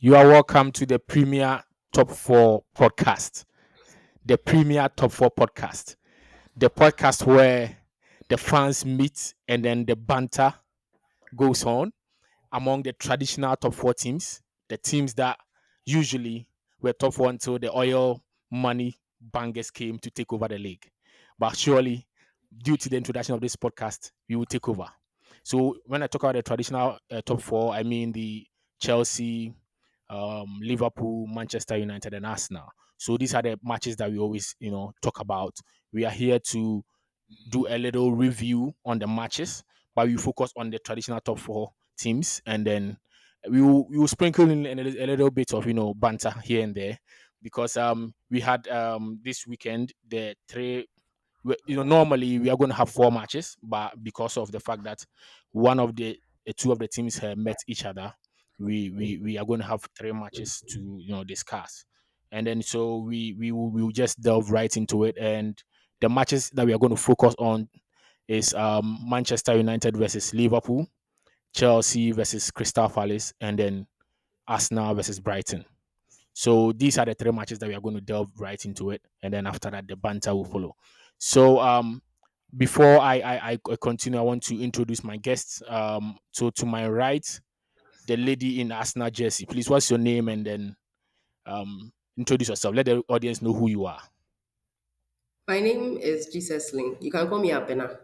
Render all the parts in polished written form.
You are welcome to the Premier Top 4 podcast. The Premier Top 4 podcast. The podcast where the fans meet and then the banter goes on among the traditional top 4 teams, the teams that usually were top 4 until the oil money bangers came to take over the league. But surely, due to the introduction of this podcast, we will take over. So when I talk about the traditional top 4, I mean the Chelsea, Liverpool, Manchester United, and Arsenal. So these are the matches that we always, talk about. We are here to do a little review on the matches, but we focus on the traditional top 4 teams, and then we will sprinkle in a little bit of banter here and there, because we had this weekend the three. Normally we are going to have 4 matches, but because of the fact that one of the two of the teams have met each other, we are going to have 3 matches to discuss, and then so we will just delve right into it. And the matches that we are going to focus on is Manchester United versus Liverpool, Chelsea versus Crystal Palace, and then Arsenal versus Brighton. So these are the 3 matches that we are going to delve right into it, and then after that, the banter will follow. So before I continue, I want to introduce my guests. So to my right, the lady in Arsenal jersey. Please, what's your name, and then introduce yourself. Let the audience know who you are. My name is Jesuslyn. You can call me Abena.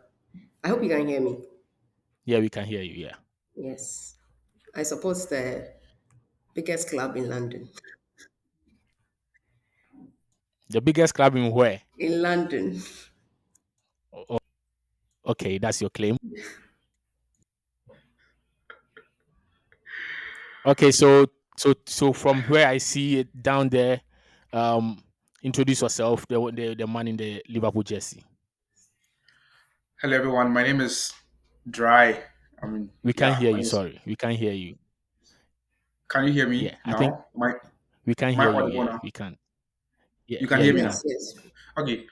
I hope you can hear me. Yeah, we can hear you. Yeah, Yes. I support the biggest club in London. the biggest club in where? In London. O- Okay, that's your claim. Okay, so from where I see it down there, um, introduce yourself. The man in the Liverpool jersey. Hello, everyone. My name is Dry. I mean, We can't yeah. hear you. Sorry, we can't hear you. Can you hear Yeah, me I think now? My we can my hear you. audible Yeah, now. we can. Yeah, You can yeah, hear you me can. now. Yes, yes. Okay,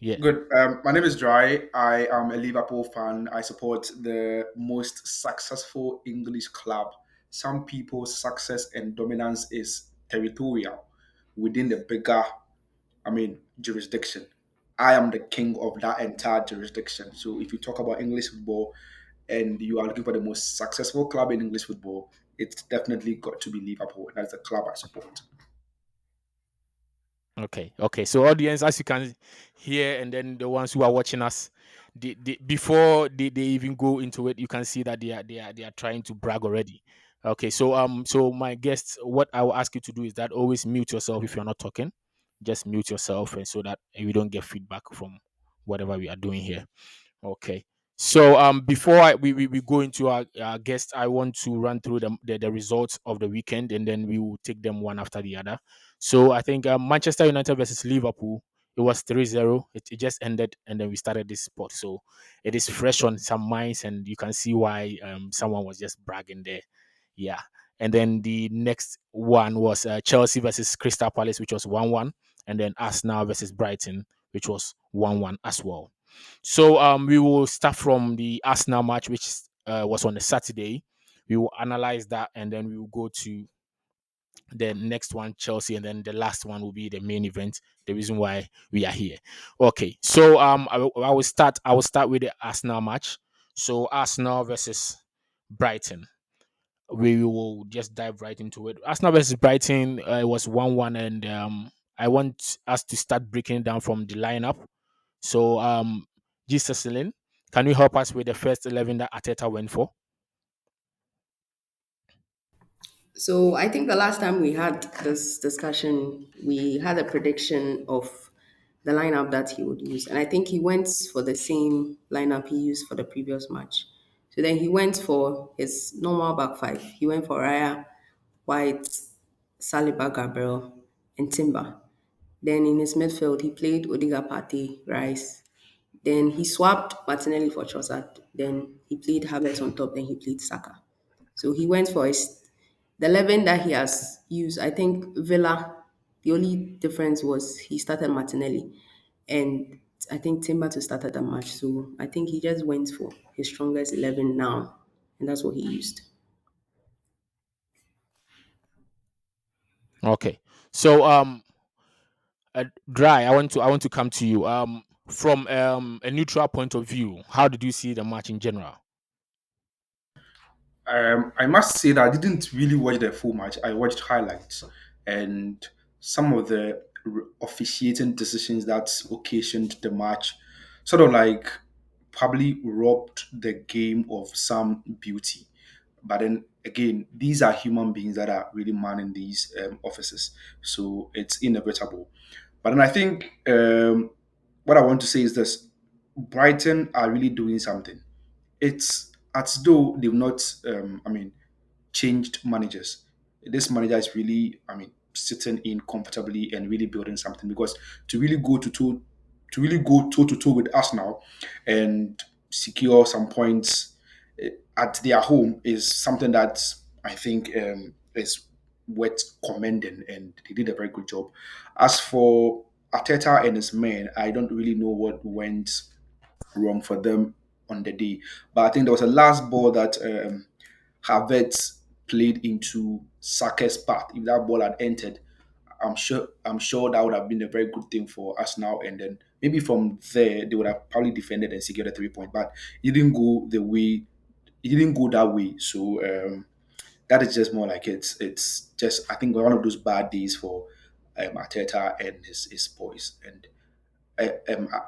Yeah. good. My name is Dry. I am a Liverpool fan. I support the most successful English club. Some people's success and dominance is territorial within the bigger, jurisdiction. I am the king of that entire jurisdiction. So if you talk about English football and you are looking for the most successful club in English football, it's definitely got to be Liverpool. That's the club I support. Okay. Okay. So audience, as you can hear, and then the ones who are watching us, before they even go into it, you can see that they are trying to brag already. Okay. So my guests, what I will ask you to do is that always mute yourself if you're not talking. Just mute yourself, and so that we don't get feedback from whatever we are doing here. Okay. So before we go into our guest, I want to run through the results of the weekend, and then we will take them one after the other. So I think Manchester United versus Liverpool, it was 3-0. It just ended, and then we started this spot. So it is fresh on some minds, and you can see why someone was just bragging there. Yeah. And then the next one was Chelsea versus Crystal Palace, which was 1-1, and then Arsenal versus Brighton, which was 1-1 as well. So we will start from the Arsenal match, which was on a Saturday. We will analyze that, and then we will go to the next one, Chelsea, and then the last one will be the main event. The reason why we are here. Okay, so I will start. I will start with the Arsenal match. So Arsenal versus Brighton. We will just dive right into it. Arsenal versus Brighton. It was 1-1, and I want us to start breaking it down from the lineup. So, Jesuslyn, can you help us with the first 11 that Ateta went for? So I think the last time we had this discussion, we had a prediction of the lineup that he would use. And I think he went for the same lineup he used for the previous match. So then he went for his normal back five. He went for Raya, White, Saliba, Gabriel, and Timber. Then in his midfield, he played Odiga Partey, Rice. Then he swapped Martinelli for Trossard. Then he played Havertz on top. Then he played Saka. So he went for the 11 that he has used. I think Villa, the only difference was he started Martinelli. And I think Timber to start at the match. So I think he just went for his strongest 11 now. And that's what he used. Okay. So Dry, I want to come to you. From a neutral point of view, how did you see the match in general? I must say that I didn't really watch the full match. I watched highlights and some of the officiating decisions that occasioned the match sort of like probably robbed the game of some beauty. But then again, these are human beings that are really manning these offices, so it's inevitable. But then I think what I want to say is this: Brighton are really doing something. It's as though they've not, changed managers. This manager is really, sitting in comfortably and really building something because to really go toe to toe with Arsenal and secure some points at their home is something that I think is worth commending, and they did a very good job. As for Arteta and his men, I don't really know what went wrong for them on the day. But I think there was a last ball that Havertz played into Saka's path. If that ball had entered, I'm sure that would have been a very good thing for us now. And then maybe from there they would have probably defended and secured a 3 point. But it didn't go the way. It didn't go that way. So that is just more like it's just I think one of those bad days for Arteta and his boys. And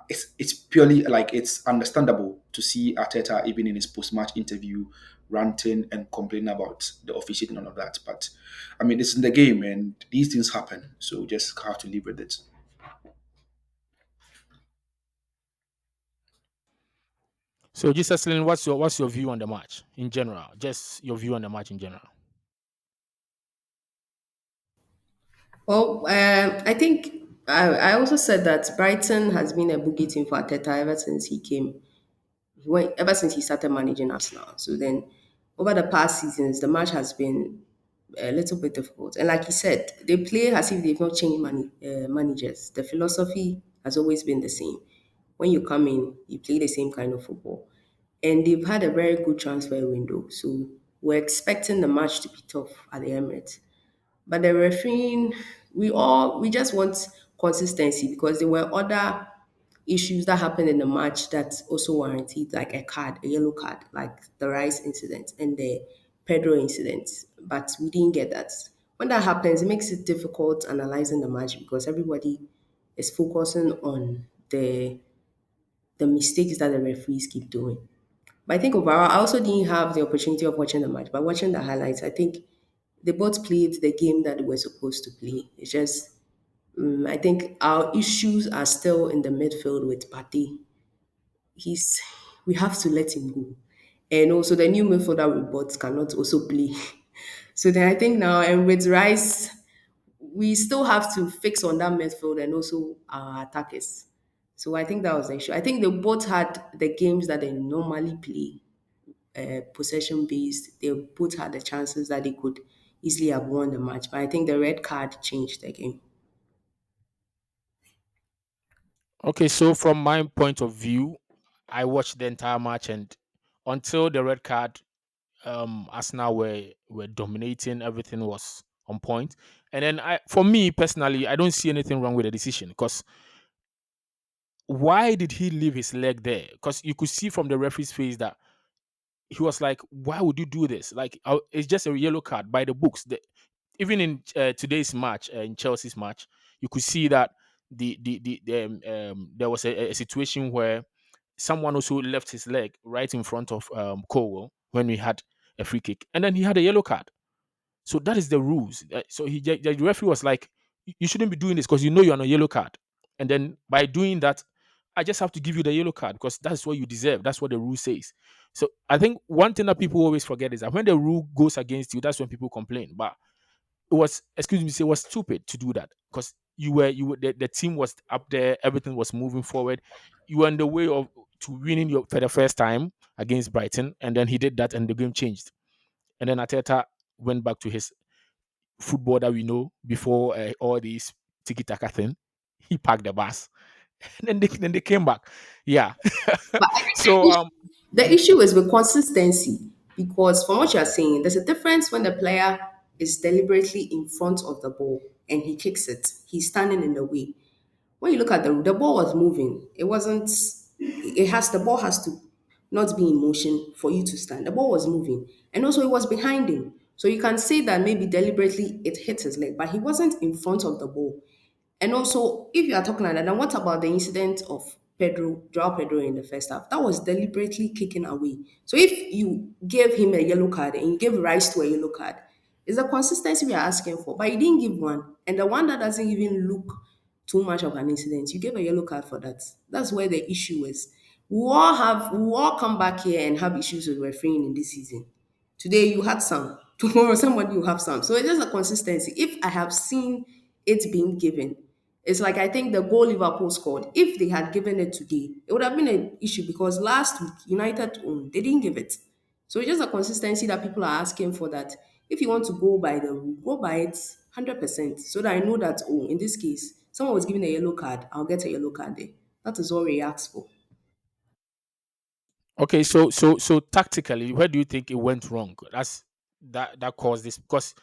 it's purely like it's understandable to see Arteta even in his post-match interview ranting and complaining about the officiating and all of that. But I mean, it's in the game and these things happen, so just have to live with it. So, Jesuslyn, what's your view on the match in general? Just your view on the match in general. Well, I think I also said that Brighton has been a boogie team for Arteta ever since he came. Ever since he started managing Arsenal. So then, over the past seasons, the match has been a little bit difficult. And like you said, they play as if they've not changed managers. The philosophy has always been the same. When you come in, you play the same kind of football. And they've had a very good transfer window. So we're expecting the match to be tough at the Emirates. But the refereeing, we just want consistency because there were other issues that happened in the match that also warranted like a yellow card, like the Rice incident and the Pedro incident. But we didn't get that. When that happens, it makes it difficult analyzing the match because everybody is focusing on the mistakes that the referees keep doing. But I think overall, I also didn't have the opportunity of watching the match. But watching the highlights, I think they both played the game that they were supposed to play. It's just, I think our issues are still in the midfield with Partey. He's, we have to let him go. And also the new midfielder we bought cannot also play. So then I think now, and with Rice, we still have to fix on that midfield and also our attackers. So I think that was the issue. I think they both had the games that they normally play, possession based. They both had the chances that they could easily have won the match. But I think the red card changed the game. Okay, so from my point of view, I watched the entire match, and until the red card, Arsenal were dominating. Everything was on point. And then for me personally, I don't see anything wrong with the decision because why did he leave his leg there? Because you could see from the referee's face that he was like, "Why would you do this? Like, it's just a yellow card by the books." Even in today's match, in Chelsea's match, you could see that there was a situation where someone also left his leg right in front of Cowell when we had a free kick, and then he had a yellow card. So that is the rules. So the referee was like, You shouldn't be doing this because you know you're on a yellow card." And then by doing that, I just have to give you the yellow card because that's what you deserve. That's what the rule says. So I think one thing that people always forget is that when the rule goes against you, that's when people complain. But it was, excuse me, say, it was stupid to do that because the team was up there, everything was moving forward. You were on the way of to winning your for the first time against Brighton, and then he did that, and the game changed. And then Ateta went back to his football that we know before all these tiki taka thing. He packed the bus, and then they came back. Yeah. But I think So the issue is with consistency because from what you're saying, there's a difference when the player is deliberately in front of the ball and he kicks it. He's standing in the way. When you look at the ball was moving. It wasn't. It has the ball has to not be in motion for you to stand. The ball was moving, and also it was behind him. So you can say that maybe deliberately it hit his leg, but he wasn't in front of the ball. And also, if you are talking like that, then what about the incident of Joao Pedro in the first half? That was deliberately kicking away. So if you gave him a yellow card and you gave Rice to a yellow card, it's the consistency we are asking for. But you didn't give one. And the one that doesn't even look too much of an incident, you gave a yellow card for that. That's where the issue is. We all come back here and have issues with refereeing in this season. Today you had some. Tomorrow somebody will have some. So it's just a consistency. If I have seen it being given, it's like I think the goal Liverpool scored. If they had given it today, it would have been an issue because last week United they didn't give it. So it's just a consistency that people are asking for. That if you want to go by the rule, go by it 100%. So that I know that in this case, someone was given a yellow card, I'll get a yellow card there. That is all we ask for. Okay, so tactically, where do you think it went wrong? That caused this because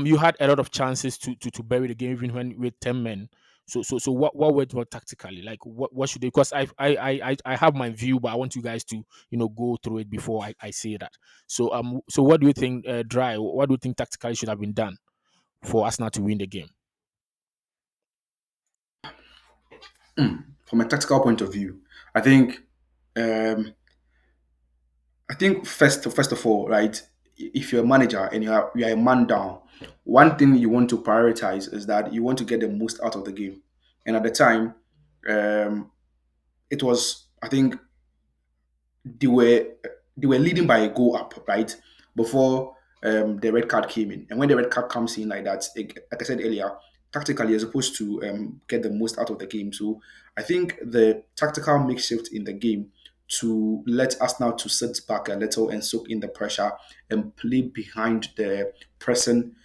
you had a lot of chances to bury the game even when with 10 men. So what went wrong tactically? Like what should they? Because I have my view, but I want you guys to go through it before I say that. So what do you think, Dry? What do you think tactically should have been done for Arsenal to win the game? From a tactical point of view, I think um, first of all, right, if you're a manager and you are a man down, one thing you want to prioritize is that you want to get the most out of the game. And at the time, um, it was I think they were they were leading by a goal up, right? Before the red card came in. And when the red card comes in like that, like I said earlier, tactically you're supposed to get the most out of the game. So I think the tactical makeshift in the game to let us now to sit back a little and soak in the pressure and play behind the pressing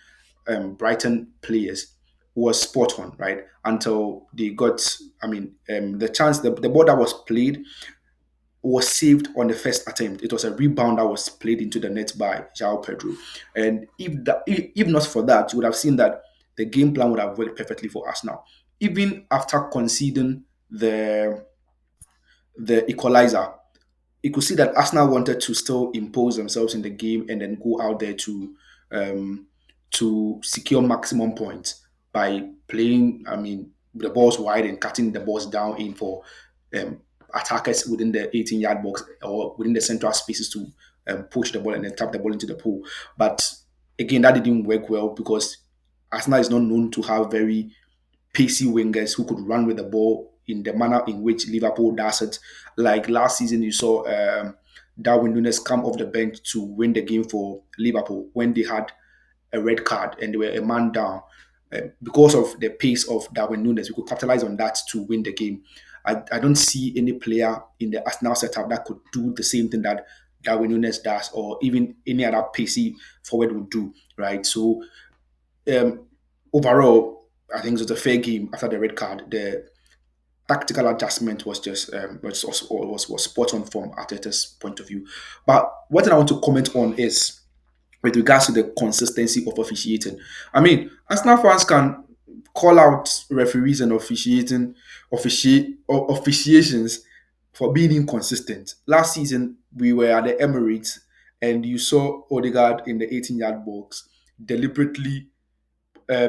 Brighton players was spot on, right? Until they got, the chance, the ball that was played was saved on the first attempt. It was a rebound that was played into the net by Joao Pedro. And if not for that, you would have seen that the game plan would have worked perfectly for us now. Even after conceding the equalizer, you could see that Arsenal wanted to still impose themselves in the game and then go out there um, to secure maximum points by playing. The balls wide and cutting the balls down in for um, attackers within the 18-yard box or within the central spaces to push the ball and then tap the ball into the pool. But again, that didn't work well because Arsenal is not known to have very pacey wingers who could run with the ball in the manner in which Liverpool does it. Like last season, you saw Darwin Nunes come off the bench to win the game for Liverpool when they had a red card and they were a man down. Because of the pace of Darwin Nunes, we could capitalize on that to win the game. I don't see any player in the Arsenal setup that could do the same thing that Darwin Nunes does, or even any other pacey forward would do, right? So um, overall, I think it was a fair game after the red card. The tactical adjustment was just was spot on from Arteta's point of view. But what I want to comment on is with regards to the consistency of officiating. I mean, Arsenal fans can call out referees and officiations for being inconsistent. Last season, we were at the Emirates and you saw Odegaard in the 18-yard box deliberately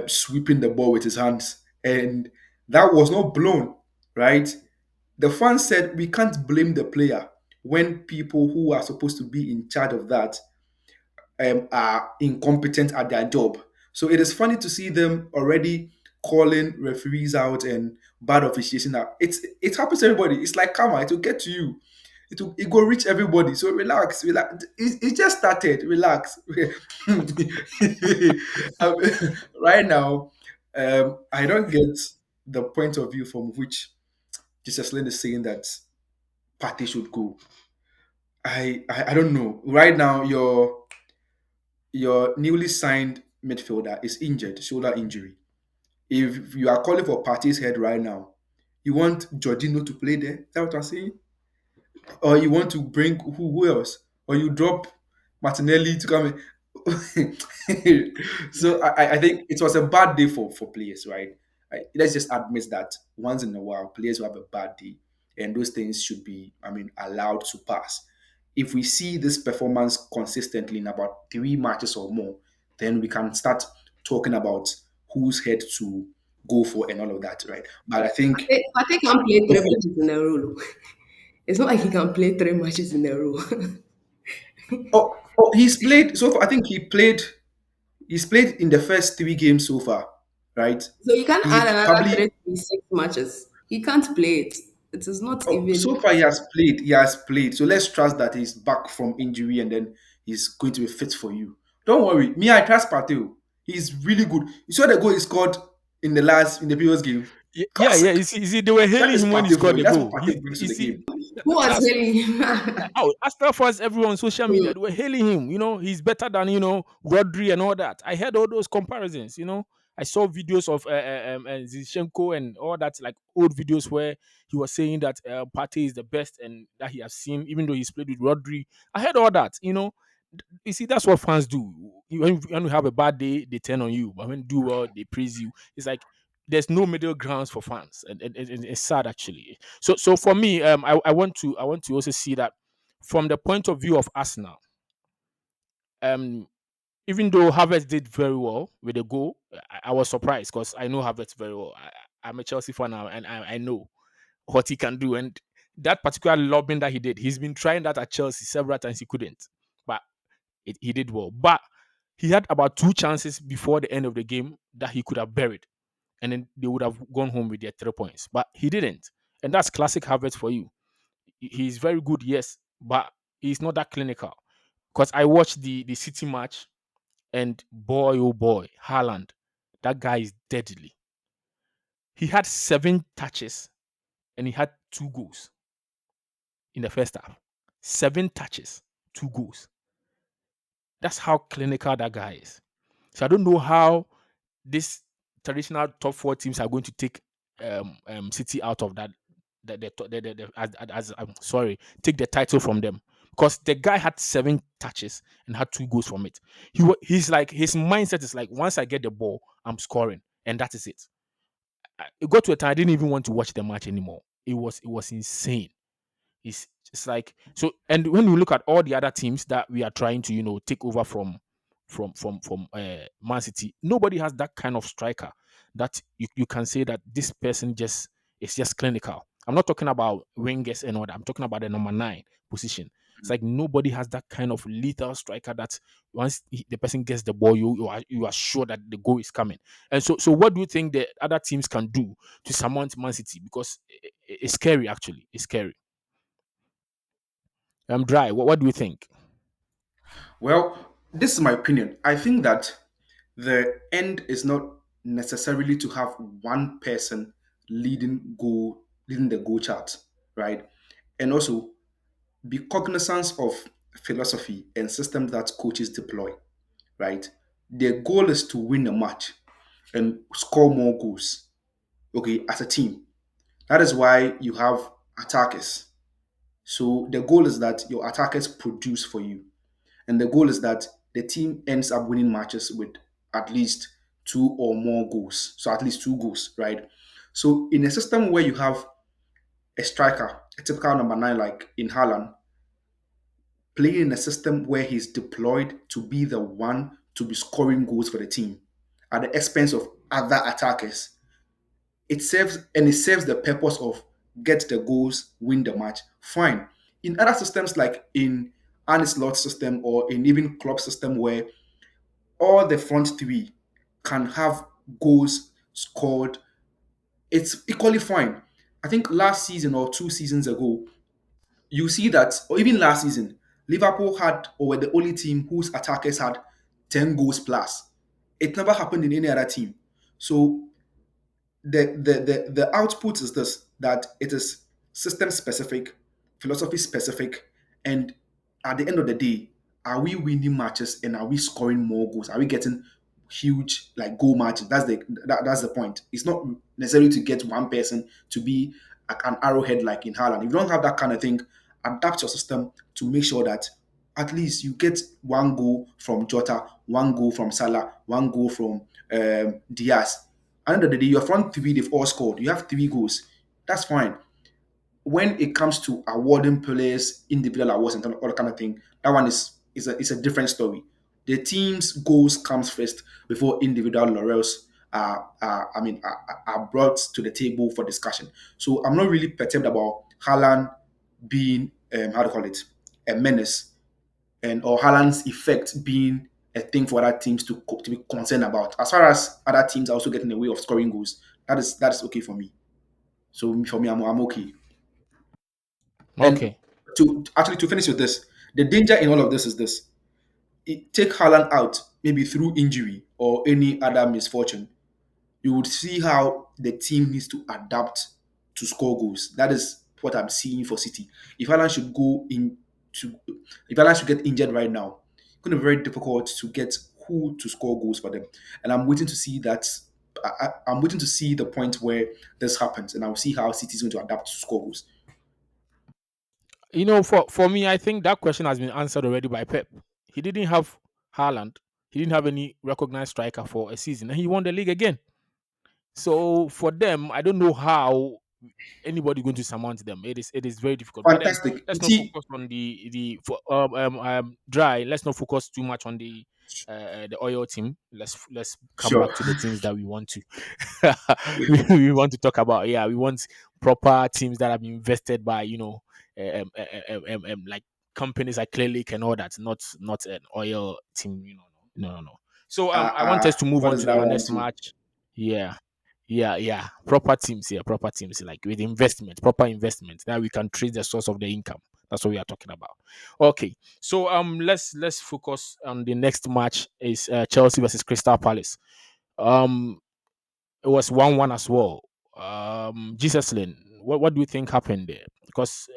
sweeping the ball with his hands, and that was not blown, right? The fans said we can't blame the player when people who are supposed to be in charge of that are incompetent at their job. So it is funny to see them already calling referees out and bad officiation out. It happens to everybody. It's like karma. It will get to you. It will reach everybody. So relax, relax. It just started. Relax. Um, right now, I don't get the point of view from which Jesuslyn is saying that party should go. I don't know. Right now, your newly signed midfielder is injured, shoulder injury. If you are calling for Partey's head right now, you want Jorginho to play there? Is that what I'm saying? Or you want to bring who else? Or you drop Martinelli to come in? So I think it was a bad day for players, right? Let's just admit that once in a while, players will have a bad day, and those things should be, I mean, allowed to pass. If we see this performance consistently in about 3 matches or more, then we can start talking about whose head to go for and all of that, right? But I think, Pate can't play 3 matches in a row. It's not like he can play 3 matches in a row. he's played so far. I think he's played in the first 3 games so far, right? So you can add He another probably 3 to 6 matches. He can't play it. It is not Oh, even. so far he has played. He has played. So let's trust that he's back from injury and then he's going to be fit for you. Don't worry. Me, I trust Partey. He's really good. You saw the goal he scored in the previous game. Yeah, yeah. Classic. You see, they were That hailing is him when he Partey for scored you. the That's what goal. Partey brings to You the see, game. Who was that's really? oh, Arsenal fans, everyone on social media, they were hailing him. He's better than Rodri and all that. I heard all those comparisons. I saw videos of Zinchenko and all that, like old videos where he was saying that Partey is the best and that he has seen, even though he's played with Rodri. I heard all that. You see, that's what fans do. When you have a bad day, they turn on you, but when you do well, they praise you. It's like there's no middle grounds for fans, and it's sad actually. So for me, I want to also see that from the point of view of Arsenal. Um, Even though Havertz did very well with the goal, I was surprised because I know Havertz very well. I'm a Chelsea fan now, and I know what he can do. And that particular lobbing that he did, he's been trying that at Chelsea several times. He couldn't, but he did well. But he had about 2 chances before the end of the game that he could have buried, and then they would have gone home with their 3 points. But he didn't, and that's classic Havertz for you. He's very good, yes, but he's not that clinical. Because I watched the City match, and boy, oh boy, Haaland, that guy is deadly. He had 7 touches and he had 2 goals in the first half. 7 touches, 2 goals. That's how clinical that guy is. So I don't know how these traditional top 4 teams are going to take City out of that. I'm sorry, take the title from them because the guy had 7 touches and had 2 goals from it. He's like his mindset is like once I get the ball, I'm scoring, and that is it. It got to a time I didn't even want to watch the match anymore. It was insane. It's like so. And when you look at all the other teams that we are trying to take over from Man City, nobody has that kind of striker that you can say that this person just is just clinical. I'm not talking about wingers and all that. I'm talking about the number 9 position. It's like nobody has that kind of lethal striker that once the person gets the ball, you are sure that the goal is coming. And so what do you think the other teams can do to surmount Man City? Because it's scary, actually. It's scary. Dry. What do you think? Well, this is my opinion. I think that the end is not necessarily to have one person leading the goal chart, right? And also be cognizant of philosophy and systems that coaches deploy, right? Their goal is to win the match and score more goals, okay, as a team. That is why you have attackers. So the goal is that your attackers produce for you. And the goal is that the team ends up winning matches with at least 2 or more goals. So at least 2 goals, right? So in a system where you have a striker, a typical number 9 like in Haaland, playing in a system where he's deployed to be the one to be scoring goals for the team at the expense of other attackers, it serves the purpose of get the goals, win the match. Fine. In other systems like in Arne Slot system or in even club system where all the front three can have goals scored, it's equally fine. I think last season or 2 seasons ago, you see that, or even last season, Liverpool had or were the only team whose attackers had 10 goals plus. It never happened in any other team. So the output is this, that it is system specific, philosophy specific, and at the end of the day, are we winning matches and are we scoring more goals? Are we getting huge like goal matches? That's the point. It's not necessarily to get one person to be like an arrowhead like in Haaland. If you don't have that kind of thing, adapt your system to make sure that at least you get one goal from Jota, one goal from Salah, one goal from Diaz. At the end of the day, your front three, they've all scored. You have 3 goals. That's fine. When it comes to awarding players individual awards and all that kind of thing, that one is a different story. The team's goals comes first before individual laurels are brought to the table for discussion. So I'm not really perturbed about Haaland being how to call it, a menace, and or Haaland's effect being a thing for other teams to be concerned about. As far as other teams are also getting in the way of scoring goals, that is okay for me. So for me, I'm okay. And Okay. to finish with this, the danger in all of this is this: take Haaland out, maybe through injury or any other misfortune, you would see how the team needs to adapt to score goals. That is what I'm seeing for City. If Haaland should go in to, if Haaland should get injured right now, it's going to be very difficult to get who to score goals for them. And I'm waiting to see that. I'm waiting to see the point where this happens, and I'll see how City is going to adapt to score goals. For me, I think that question has been answered already by Pep. He didn't have Haaland. He didn't have any recognized striker for a season, and he won the league again. So for them, I don't know how anybody going to surmount them. It is very difficult. But then Fantastic. let's not See, focus on the for dry. Let's not focus too much on the oil team. Let's come sure. back to the teams that we want to we want to talk about. Yeah, we want proper teams that have been invested by like companies like Clear Lake and all that. Not an oil team. No, no, no. So I want us to move What on is to that our one next too? match. Yeah. Yeah, yeah. Proper teams here, proper teams like with investment, proper investment that we can trace the source of the income. That's what we are talking about. Okay. So let's focus on the next match is Chelsea versus Crystal Palace. Um it was 1-1 as well. Jesuslyn, what do you think happened there? Because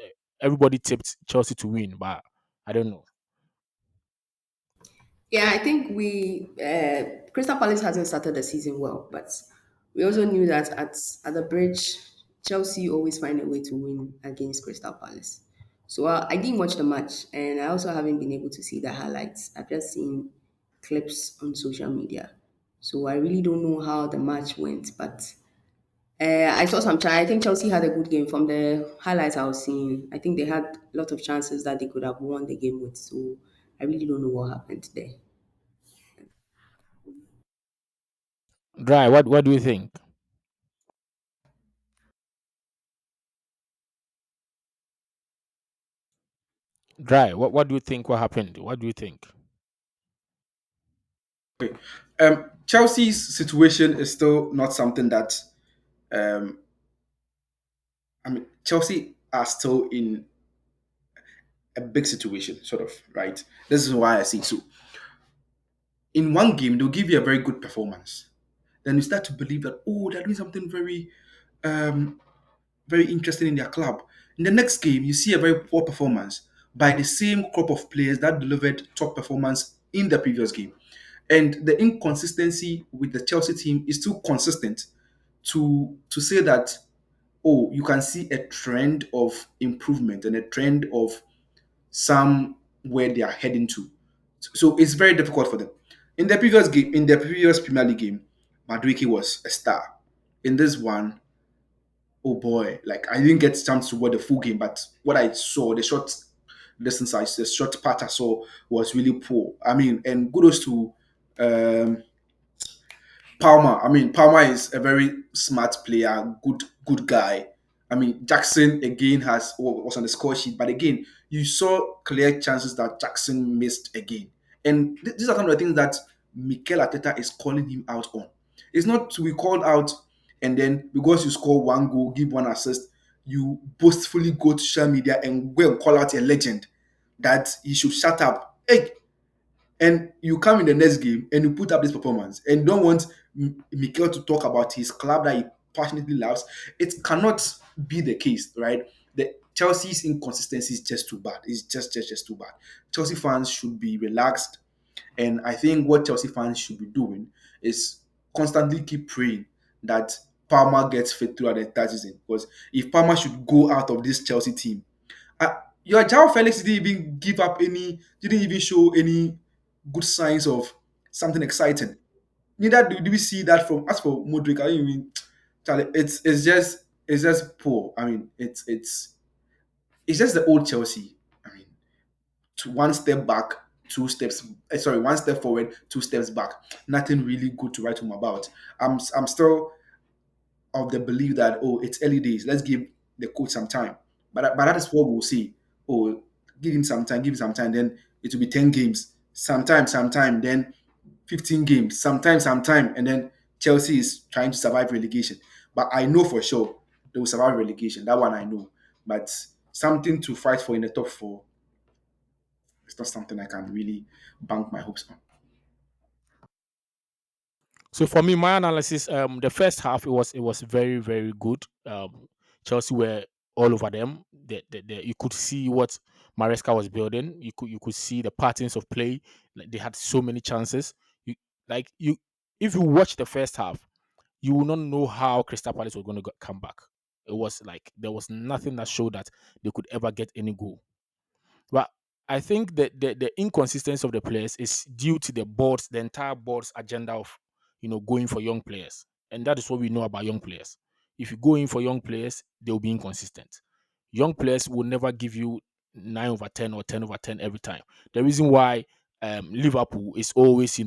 everybody tipped Chelsea to win, but I don't know. Yeah, I think we Crystal Palace hasn't started the season well, but we also knew that at the bridge, Chelsea always find a way to win against Crystal Palace. So I didn't watch the match, and I also haven't been able to see the highlights. I've just seen clips on social media, so I really don't know how the match went. But I saw some. I think Chelsea had a good game from the highlights I was seeing. I think they had a lot of chances that they could have won the game with. So I really don't know what happened there. Dry, what do you think? Dry, what do you think what happened? What do you think? Okay. Chelsea's situation is still not something that um, Chelsea are still in a big situation, sort of, right? This is why I see so. In one game, they'll give you a very good performance. Then you start to believe that, oh, they're doing something um, very interesting in their club. In the next game, you see a very poor performance by the same crop of players that delivered top performance in the previous game. And the inconsistency with the Chelsea team is too consistent to say that, oh, you can see a trend of improvement and a trend of somewhere they are heading to. So it's very difficult for them. In the previous Premier League game, Madueke was a star. In this one, oh boy, like I didn't get a chance to watch the full game, but what I saw, the short part I saw was really poor. I mean, and kudos to um, Palmer. I mean, Palmer is a very smart player, good guy. I mean, Jackson again was on the score sheet, but again, you saw clear chances that Jackson missed again, and these are some of the things that Mikel Arteta is calling him out on. It's not to be called out, and then because you score one goal, give one assist, you boastfully go to social media and go and call out a legend that he should shut up. Hey, and you come in the next game and you put up this performance and don't want Mikel to talk about his club that he passionately loves, it cannot be the case, right? The Chelsea's inconsistency is just too bad. It's just too bad. Chelsea fans should be relaxed, and I think what Chelsea fans should be doing is constantly keep praying that Palmer gets fit throughout the entire season. Because if Palmer should go out of this Chelsea team, Your Jao Felix didn't even didn't even show any good signs of something exciting. Neither do we see that from as for Modric. I mean, Charlie, it's just poor. I mean, it's just the old Chelsea. I mean, one step back, one step forward, two steps back. Nothing really good to write home about. I'm still of the belief that, oh, it's early days. Let's give the coach some time. But that is what we'll see. Oh, give him some time. Then it will be 10 games. Sometime. Then 15 games. Sometime, and then Chelsea is trying to survive relegation. But I know for sure they will survive relegation. That one I know. But something to fight for in the top four is not something I can really bank my hopes on. So for me, my analysis, the first half it was very very good. Chelsea were all over them. You could see what Maresca was building. You could see the patterns of play. Like they had so many chances. You like you if you watch the first half, you will not know how Crystal Palace were going to come back. It was like there was nothing that showed that they could ever get any goal. But I think that the inconsistency of the players is due to the entire board's agenda of going for young players, and that is what we know about young players. If you go in for young players, they will be inconsistent. Young players will never give you 9/10 or 10/10 every time. The reason why Liverpool is always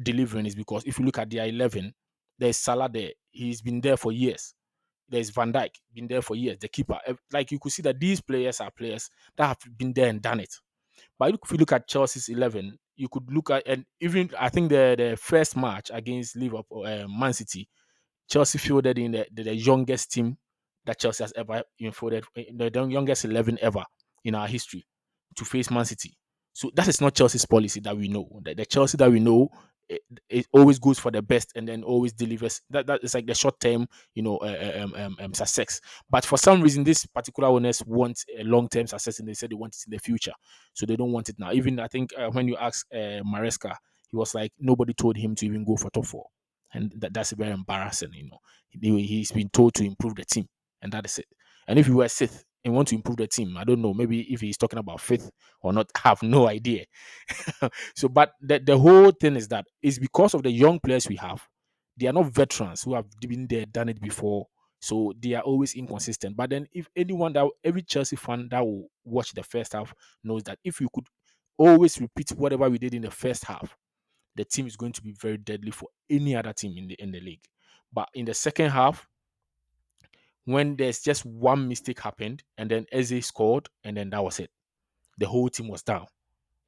delivering is because if you look at their 11, there's Salah there. He's been there for years. There's Van Dijk, been there for years, the keeper. Like you could see that these players are players that have been there and done it. But if you look at Chelsea's 11, you could look at, and even I think the first match against Liverpool, Man City, Chelsea fielded in the youngest team that Chelsea has ever fielded, the youngest 11 ever in our history to face Man City. So that is not Chelsea's policy that we know. The Chelsea that we know, it always goes for the best and then always delivers. That is like the short term, success. But for some reason, this particular owners want a long term success, and they said they want it in the future, so they don't want it now. Even I think when you ask Maresca, he was like nobody told him to even go for top four, and that's very embarrassing. He's been told to improve the team, and that is it. And if you were sixth and want to improve the team, I don't know, maybe if he's talking about fifth or not, I have no idea. So, but the whole thing is that it's because of the young players we have. They are not veterans who have been there, done it before. So they are always inconsistent. But then, if every Chelsea fan that will watch the first half knows that if you could always repeat whatever we did in the first half, the team is going to be very deadly for any other team in the league. But in the second half, when there's just one mistake happened and then Eze scored and then that was it. The whole team was down.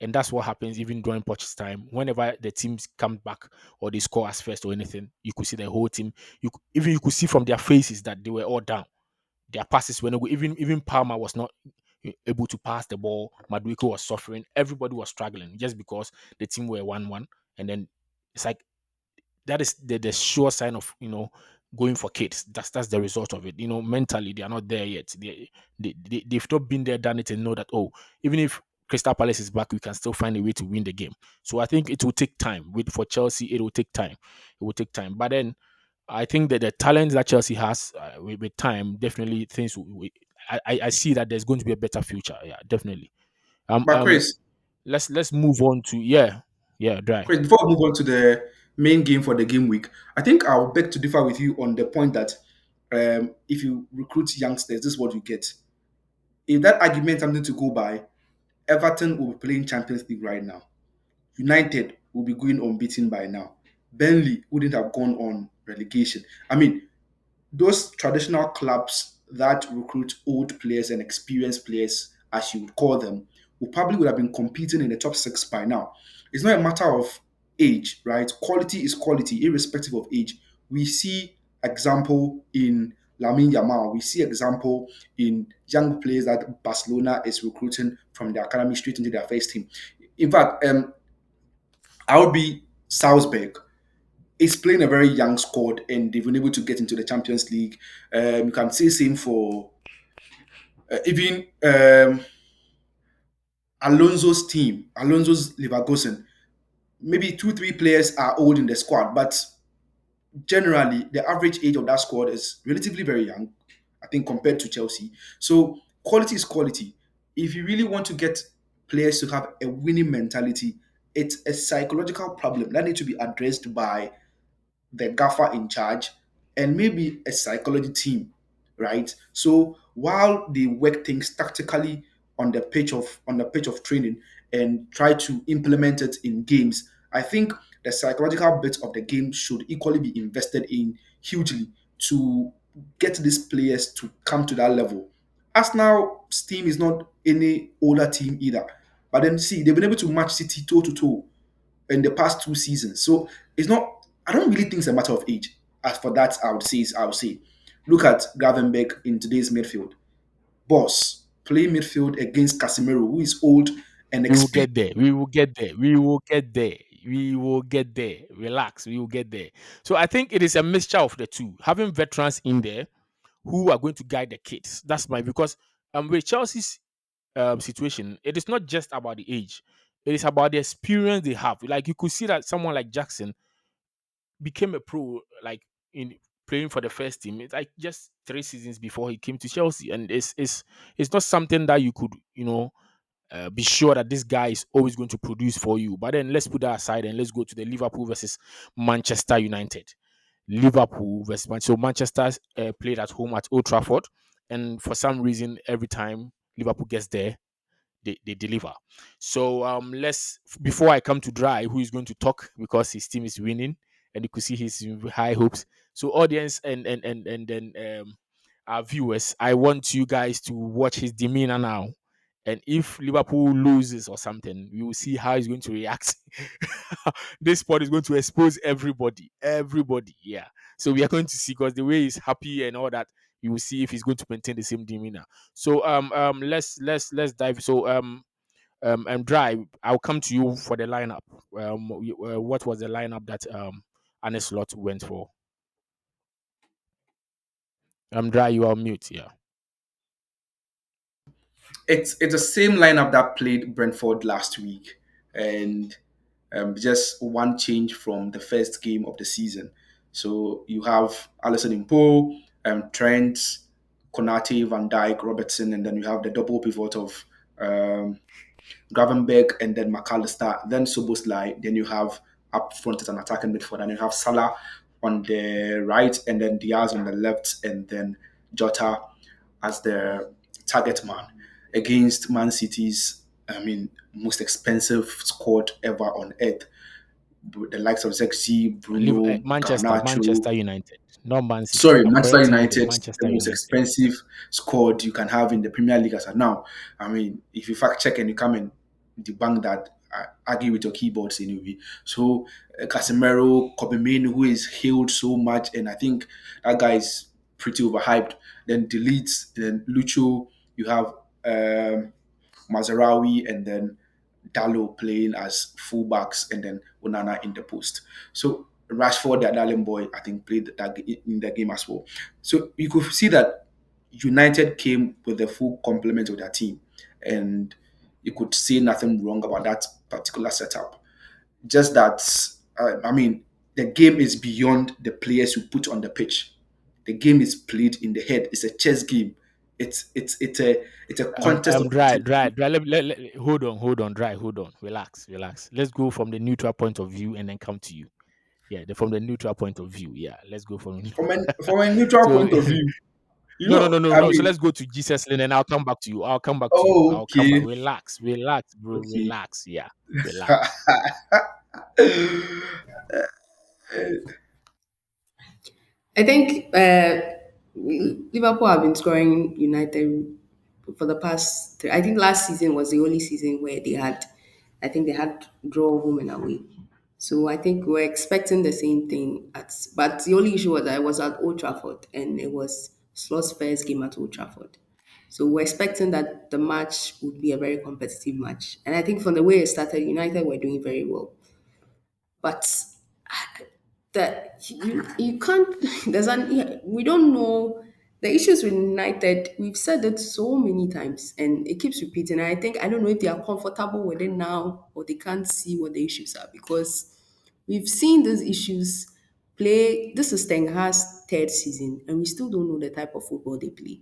And that's what happens even during Poch's time. Whenever the teams come back or they score as first or anything, you could see the whole team. You could see from their faces that they were all down. Their passes were no good. Even Palmer was not able to pass the ball. Madueke was suffering. Everybody was struggling just because the team were 1-1. And then it's like that is the sure sign of going for kids. That's the result of it. Mentally they are not there yet. They've not been there, done it, and know that, oh, even if Crystal Palace is back, we can still find a way to win the game. So I think it will take time. For Chelsea, it will take time. It will take time. But then I think that the talent that Chelsea has, with time, definitely things. I see that there's going to be a better future. Yeah, definitely. Um, But um, Chris, let's move on to yeah, Dry. Chris, before we move on to the main game for the game week, I think I'll beg to differ with you on the point that if you recruit youngsters, this is what you get. If that argument is something to go by, Everton will be playing Champions League right now. United will be going unbeaten by now. Burnley wouldn't have gone on relegation. I mean, those traditional clubs that recruit old players and experienced players, as you would call them, would have been competing in the top six by now. It's not a matter of age, right? Quality is quality, irrespective of age. We see example in Lamine Yamal. We see example in young players that Barcelona is recruiting from the academy straight into their first team. In fact, I would be Salzburg is playing a very young squad and they've been able to get into the Champions League. You can say same for even Alonso's team, Alonso's Leverkusen. Maybe two, three players are old in the squad, but generally the average age of that squad is relatively very young, I think, compared to Chelsea. So quality is quality. if you really want to get players to have a winning mentality, it's a psychological problem that needs to be addressed by the gaffer in charge, and maybe a psychology team, right? So while they work things tactically on the pitch of training and try to implement it in games, I think the psychological bit of the game should equally be invested in hugely to get these players to come to that level. Arsenal's team is not any older team either, but then see they've been able to match City toe to toe in the past 2 seasons. So it's not. I don't really think it's a matter of age. As for that, I would say, look at Gravenberg in today's midfield. Boss play midfield against Casemiro, who is old and We will experienced. get there. We will get there. We will get there. We will get there. Relax. We will get there. So I think it is a mixture of the two. Having veterans in there who are going to guide the kids. That's my because with Chelsea's situation, it is not just about the age. It is about the experience they have. Like you could see that someone like Jackson became a pro, like in playing for the first team. It's like just 3 seasons before he came to Chelsea, and it's not something that you could be sure that this guy is always going to produce for you. But then let's put that aside and let's go to the Liverpool versus Manchester United. Liverpool versus so Manchester played at home at Old Trafford, and for some reason, every time Liverpool gets there, they deliver. So let's before I come to Dry, who is going to talk because his team is winning, and you could see his high hopes. So audience and then our viewers, I want you guys to watch his demeanor now. And if Liverpool loses or something, we will see how he's going to react. This sport is going to expose everybody. Everybody, yeah. So we are going to see because the way he's happy and all that, you will see if he's going to maintain the same demeanor. So let's dive. So and Dry, I'll come to you for the lineup. What was the lineup that Anne Slot went for? Dry, you are on mute. Yeah. It's the same lineup that played Brentford last week, and just one change from the first game of the season. So you have Allison in Poe, Trent, Konate, Van Dijk, Robertson, and then you have the double pivot of um, Gravenberg and then McAllister, then Soboslai. Then you have up front as an attacking midfield, and you have Salah on the right, and then Diaz on the left, and then Jota as the target man against Man City's, most expensive squad ever on earth. The likes of Zexi, Bruno, Manchester Garnacho, United, not Man City. sorry, I'm Manchester correcting you there. United, the Manchester most United. expensive squad you can have in the Premier League as of now. If you fact check and you come and debunk that, argue with your keyboards anyway. So, Casemiro, Kobe Mainoo, who is hailed so much, and I think that guy is pretty overhyped. Then deletes, then Lucho, you have Mazarawi, and then Dallo playing as fullbacks, and then Onana in the post. So Rashford, the darling boy, I think played in the game as well. So you could see that United came with the full complement of their team, and you could say nothing wrong about that particular setup. Just that, the game is beyond the players you put on the pitch. The game is played in the head. It's a chess game. It's a contest of Dry. intelligence. Hold on, Dry, hold on. Relax. Let's go from the neutral point of view and then come to you. Yeah, from the neutral point of view. Yeah, let's go from. From a neutral So point of view. no. So let's go to Jesuslyn and I'll come back to you. I'll come back to you. Oh, I'll come back. okay, Relax, bro. okay. Relax. Yeah, relax. I think Liverpool have been scoring United for the past. I think last season was the only season where they had. I think they had draw home and away. So I think we're expecting the same thing. But the only issue was that I was at Old Trafford and it was Slot's first game at Old Trafford. So we're expecting that the match would be a very competitive match. And I think from the way it started, United were doing very well. But that you can't we don't know the issues with United. We've said it so many times and it keeps repeating. And I think I don't know if they are comfortable with it now or they can't see what the issues are because we've seen these issues play. This is Ten Hag's third season and we still don't know the type of football they play.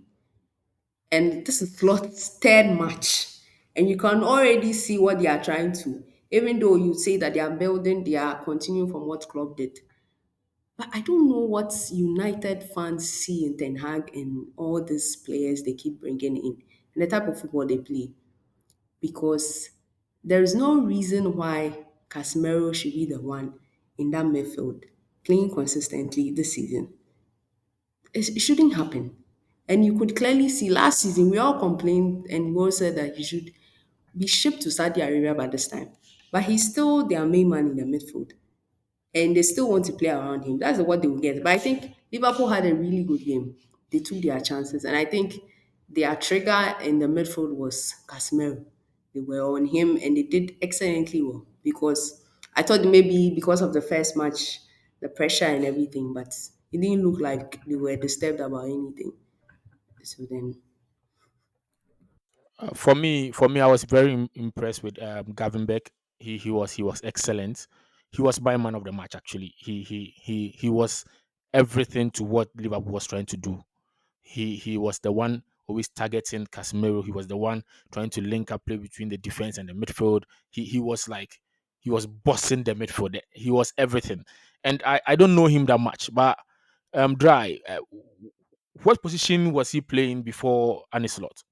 And this is Slot's third match. And you can already see what they are trying to, even though you say that they are building, they are continuing from what club did. But I don't know what United fans see in Ten Hag and all these players they keep bringing in and the type of football they play. Because there is no reason why Casemiro should be the one in that midfield playing consistently this season. It shouldn't happen. And you could clearly see last season we all complained and we all said that he should be shipped to Saudi Arabia by this time. But he's still their main man in the midfield. And they still want to play around him. That's what they will get. But I think Liverpool had a really good game. They took their chances. And I think their trigger in the midfield was Casemiro. They were on him and they did excellently well because I thought maybe because of the first match, the pressure and everything, but it didn't look like they were disturbed about anything. So then, For me, I was very impressed with Gavin Beck. He was excellent. He was by man of the match. Actually, he was everything to what Liverpool was trying to do. He was the one always targeting Casemiro. He was the one trying to link up play between the defense and the midfield. He was like he was bossing the midfield. He was everything. And I don't know him that much, but Dry, what position was he playing before Anislot?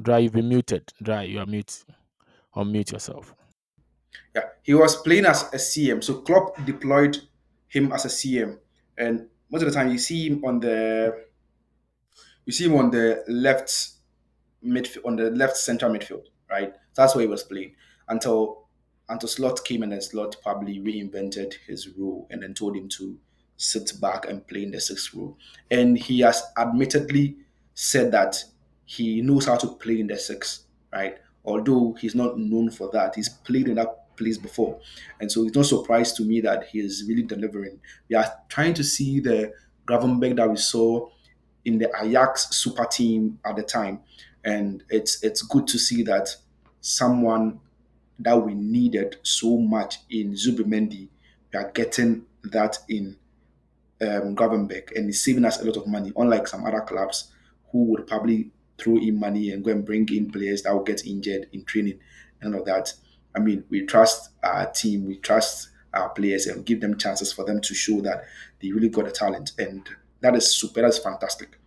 Dry, you've been muted. Dry, you are mute. Unmute yourself. Yeah, he was playing as a CM. So Klopp deployed him as a CM, and most of the time you see him on the left midfield, on the left central midfield, right? That's where he was playing until Slot came, and then Slot probably reinvented his role and then told him to sit back and play in the sixth role. And he has admittedly said that he knows how to play in the six, right? Although he's not known for that, he's played in that place before, and so it's no surprise to me that he is really delivering. We are trying to see the Gravenberg that we saw in the Ajax super team at the time, and it's good to see that someone that we needed so much in Zubimendi, we are getting that in Gravenberg, and it's saving us a lot of money. Unlike some other clubs who would probably throw in money and go and bring in players that will get injured in training and all of that. I mean, we trust our team, we trust our players, and give them chances for them to show that they really got a talent, and that is super. That's fantastic.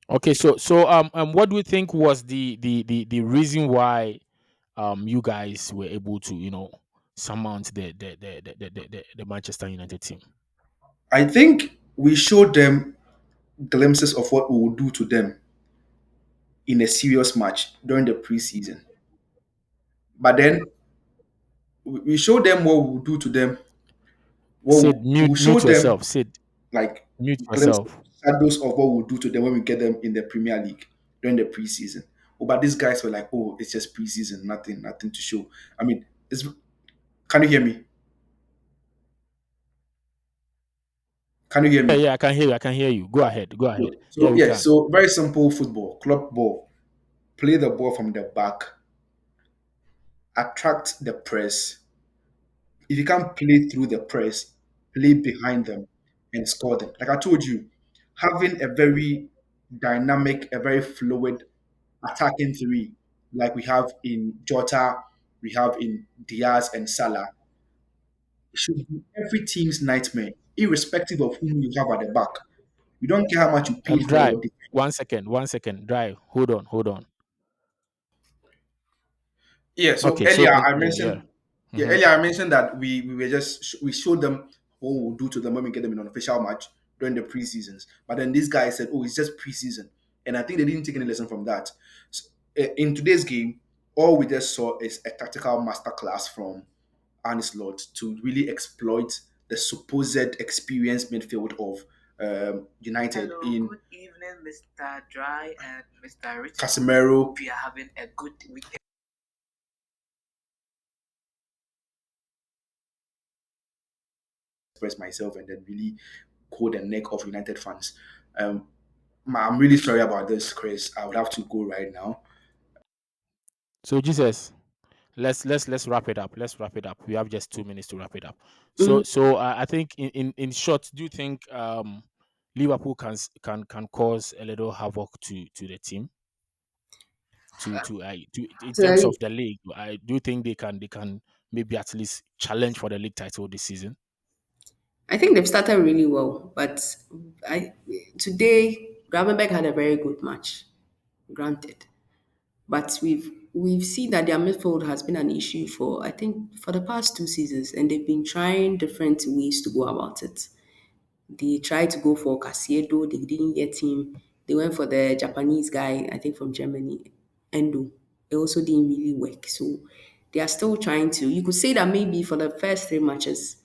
Okay, what do you think was the reason why you guys were able to surmount the Manchester United team? I think we showed them glimpses of what we will do to them in a serious match during the preseason. But then we showed them what we will do to them. Sid, We mute will show mute them yourself. Sid, like mute glimpses, yourself. shadows of what we'll do to them when we get them in the Premier League during the preseason. Oh, but these guys were like, "Oh, it's just preseason, nothing to show." I mean, it's. Can you hear me? Can you hear Yeah, me? yeah, I can hear you. I can hear you. Go Yeah. ahead. Go ahead. Good. Yeah, So we yeah, can. so very simple football, club ball. Play the ball from the back, attract the press. If you can't play through the press, play behind them and score them. Like I told you, having a very dynamic, a very fluid attacking three, like we have in Jota, we have in Diaz and Salah, should be every team's nightmare, irrespective of whom you have at the back. You don't care how much you pay for Dry. your defense. 1 second. 1 second. Dry. Hold on. Hold on. Yeah, so Okay. earlier I Yeah, yeah. mentioned, yeah, Mm-hmm. earlier I mentioned that we were just we showed them what we'll do to them when we get them in an official match during the preseasons. But then these guys said, "Oh, it's just preseason," and I think they didn't take any lesson from that. So, in today's game, all we just saw is a tactical masterclass from Arne's Lord to really exploit the supposed experienced midfield of United. Hello, in good evening, Mr. Dry and Mr. Richard. Casemiro. We are having a good weekend. Express myself and then really hold the neck of United fans. Um, I'm really sorry about this, Chris. I would have to go right now. So Jesus, let's wrap it up. Let's wrap it up. We have just 2 minutes to wrap it up. Mhm. So I think in short, do you think Liverpool can cause a little havoc to the team to in terms So of the league? I do think they can maybe at least challenge for the league title this season. I think they've started really well, but I today Gravenberg had a very good match, granted. But we've seen that their midfield has been an issue for I think for the past 2 seasons, and they've been trying different ways to go about it. They tried to go for Casiedo, they didn't get him. They went for the Japanese guy, I think from Germany, Endo. It also didn't really work. So they are still trying to. You could say that maybe for the first 3 matches,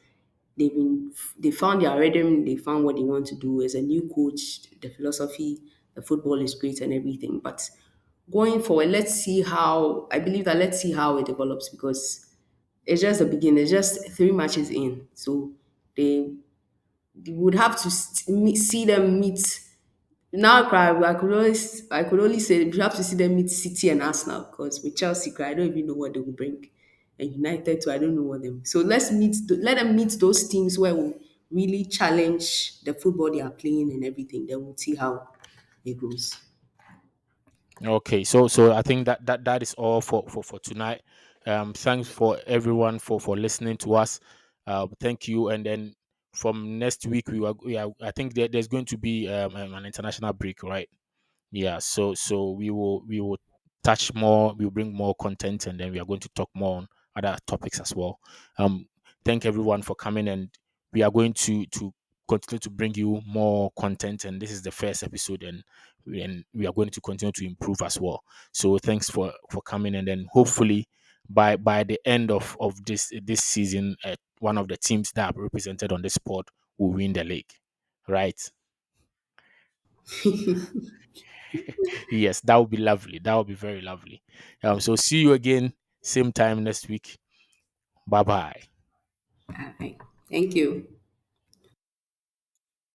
they found their rhythm, they found what they want to do as a new coach, the philosophy, the football is great and everything. But going forward, let's see how it develops because it's just the beginning. It's just 3 matches in. So they you would have to see them meet. Now, I could only say you have to see them meet City and Arsenal because with Chelsea, I don't even know what they will bring, and United too. I don't know what them. So let them meet those teams where we really challenge the football they are playing and everything. Then we'll see how it goes. Okay, so I think that is all for tonight. Thanks for everyone for listening to us. Thank you. And then from next week we are I think there's going to be an international break, right? Yeah, so we will touch more, we'll bring more content, and then we are going to talk more on other topics as well. um thank everyone for coming, and we are going to continue to bring you more content, and this is the first episode, and we are going to continue to improve as well. So thanks for coming, and then hopefully by the end of this season, one of the teams that are represented on this pod will win the league, right? Yes, that would be lovely. That would be very lovely. So see you again, same time next week. Bye bye. All right. Thank you.